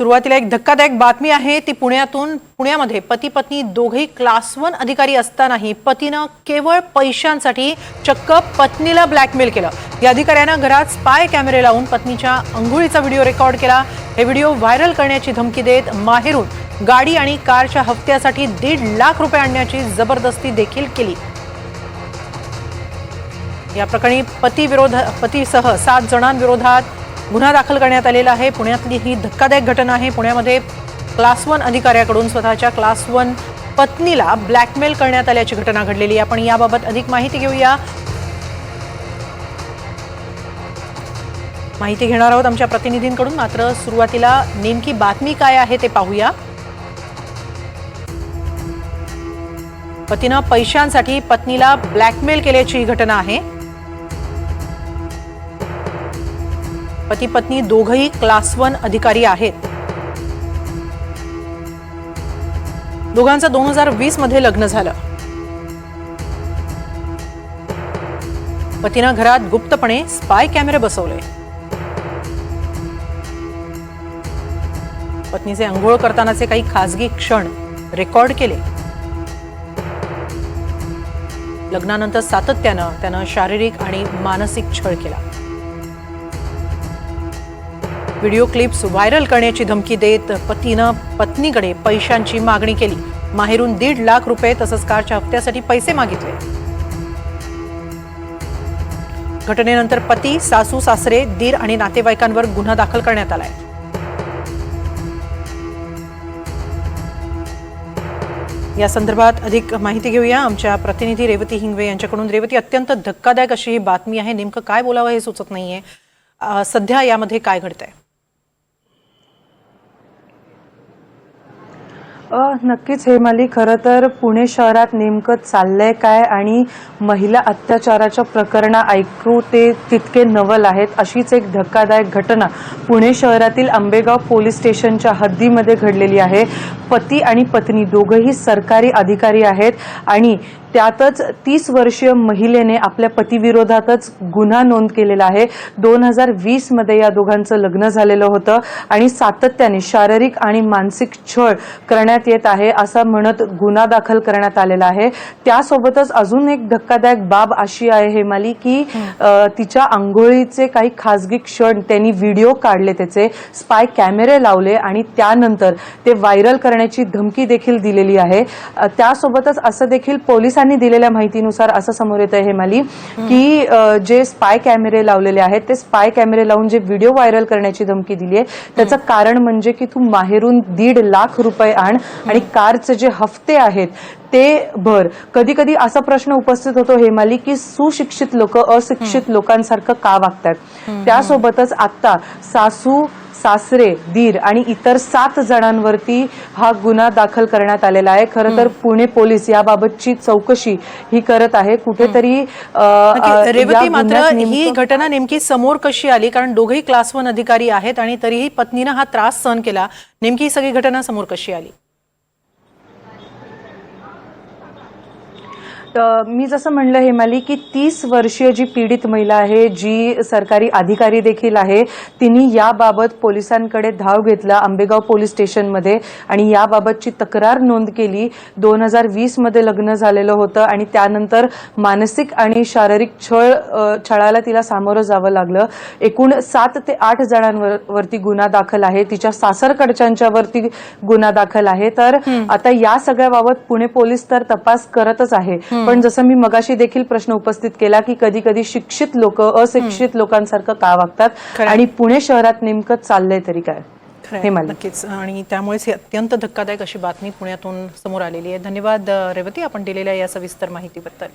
सुरुवातीला एक धक्कादायक बातमी आहे ती पुण्यामध्ये पती पत्नी दोघेही क्लास 1 अधिकारी असतानाही पतीने केवळ पैशांसाठी चक्क पत्नीला ब्लॅकमेल केलं। या अधिकाऱ्याने घरात स्पाय कॅमेरे लावून पत्नीच्या अंघोळीचा व्हिडिओ रेकॉर्ड केला। हे व्हिडिओ व्हायरल करण्याची धमकी देत माहेरून गाडी आणि कारच्या हप्त्यासाठी 1.5 लाख रुपये आणण्याची जबरदस्ती देखील केली। या प्रकरणी पतीसह 7 जणांविरोधात गुन्हा दाखल करण्यात आलेला आहे। पुण्यातली ही धक्कादायक घटना आहे। पुण्यामध्ये क्लास 1 अधिकाऱ्याकडून स्वतःच्या क्लास 1 पत्नीला ब्लॅकमेल करण्यात आल्याची घटना घडलेली आहे। आपण याबाबत अधिक माहिती घेऊया। माहिती घेणार आहोत आमच्या प्रतिनिधींकडून, मात्र सुरुवातीला नेमकी बातमी काय आहे ते पाहूया। पतीने पैशांसाठी पत्नीला ब्लॅकमेल केल्याची ही घटना आहे। पती पत्नी दोघेही क्लास 1 अधिकारी आहेत। दोघांचं 2020 मध्ये लग्न झालं। पतीने घरात गुप्तपणे स्पाय कॅमेरे बसवले। पत्नीचे अंघोळ करतानाचे काही खासगी क्षण रेकॉर्ड केले। लग्नानंतर सातत्यानं त्यानं शारीरिक आणि मानसिक छळ केला। व्हिडिओ क्लिप्स व्हायरल करण्याची धमकी देत पतीने पत्नीकडे पैशांची मागणी केली। माहेरून 1.5 लाख रुपये तसंच कारच्या हप्त्यासाठी पैसे मागितले। घटनेनंतर पती, सासू, सासरे, दीर आणि नातेवाईकांवर गुन्हा दाखल करण्यात आलाय। या संदर्भात अधिक माहिती घेऊया आमच्या प्रतिनिधी रेवती हिंगवे यांच्याकडून। रेवती, अत्यंत धक्कादायक अशी ही बातमी आहे, नेमकं काय बोलावं हे सुचत नाहीये। सध्या यामध्ये काय घडतंय? नक्कीच हेमाली, खरं तर पुणे शहरात नेमकं चाललंय काय आणि महिला अत्याचाराच्या प्रकरणं ऐकू ते तितके नवल आहेत, अशीच एक धक्कादायक घटना पुणे शहरातील आंबेगाव पोलीस स्टेशनच्या हद्दीमध्ये घडलेली आहे। पती आणि पत्नी दोघेही सरकारी अधिकारी आहेत आणि त्यातच 30 वर्षीय महिलेने आपल्या पतीविरोधातच गुन्हा नोंद केलेला आहे। 2020 मध्ये या दोघांचं लग्न झालेलं होतं आणि सातत्याने शारीरिक आणि मानसिक छळ करण्यात येत आहे असं म्हणत गुन्हा दाखल करण्यात आलेला आहे। त्यासोबतच अजून एक धक्कादायक बाब अशी आहे हेमाली की तिच्या अंघोळीचे काही खासगी क्षण त्यांनी व्हिडिओ काढले, त्याचे स्पाय कॅमेरे लावले आणि त्यानंतर ते व्हायरल करण्याची धमकी देखील दिलेली आहे। त्यासोबतच असं देखील पोलिसांनी दिलेल्या माहितीनुसार असं समोर येत आहे हेमाली की जे स्पाय कॅमेरे लावलेले आहेत ते स्पाय कॅमेरे लावून जे व्हिडिओ व्हायरल करण्याची धमकी दिली आहे त्याचं कारण म्हणजे की तू माहेरून 1.5 लाख रुपये आण आणि कारचे जे हफ्ते आहेत ते भर। कधी कधी असा प्रश्न उपस्थित होतो हेमाली की सुशिक्षित लोक अशिक्षित लोकांसारखं का वागतात। त्यासोबतच आता सासू, सासरे, दीर आणि इतर 7 जणांवरती हा गुन्हा दाखल करण्यात आलेला आहे। खरं तर पुणे पोलीस याबाबतची चौकशी ही करत आहे। कुठेतरी रेवती, मात्र ही घटना नेमकी समोर कशी आली? कारण दोघेही क्लास 1 अधिकारी आहेत आणि तरीही पत्नीने हा त्रास सहन केला। नेमकी ही सगळी घटना समोर कशी आली? मी जसं म्हणलं हेमाली की 30 वर्षीय जी पीडित महिला आहे, जी सरकारी अधिकारी देखील आहे, तिने याबाबत पोलिसांकडे धाव घेतला आंबेगाव पोलीस स्टेशनमध्ये आणि याबाबतची तक्रार नोंद केली। 2020 मध्ये लग्न झालेलं होतं आणि त्यानंतर मानसिक आणि शारीरिक छळाला तिला सामोरं जावं लागलं। एकूण 7 ते 8 जणांवरती गुन्हा दाखल आहे। तिच्या सासरकडच्यांच्यावरती गुन्हा दाखल आहे। तर आता या सगळ्याबाबत पुणे पोलीस तर तपास करतच आहे। पण जसं मी मगाशी देखील प्रश्न उपस्थित केला की कधी कधी शिक्षित लोक अशिक्षित लोकांसारखं का वागतात आणि पुणे शहरात नेमकं चाललंय तरी काय? नक्कीच, आणि त्यामुळेच ही अत्यंत धक्कादायक अशी बातमी पुण्यातून समोर आलेली आहे। धन्यवाद रेवती, आपण दिलेल्या या सविस्तर माहितीबद्दल।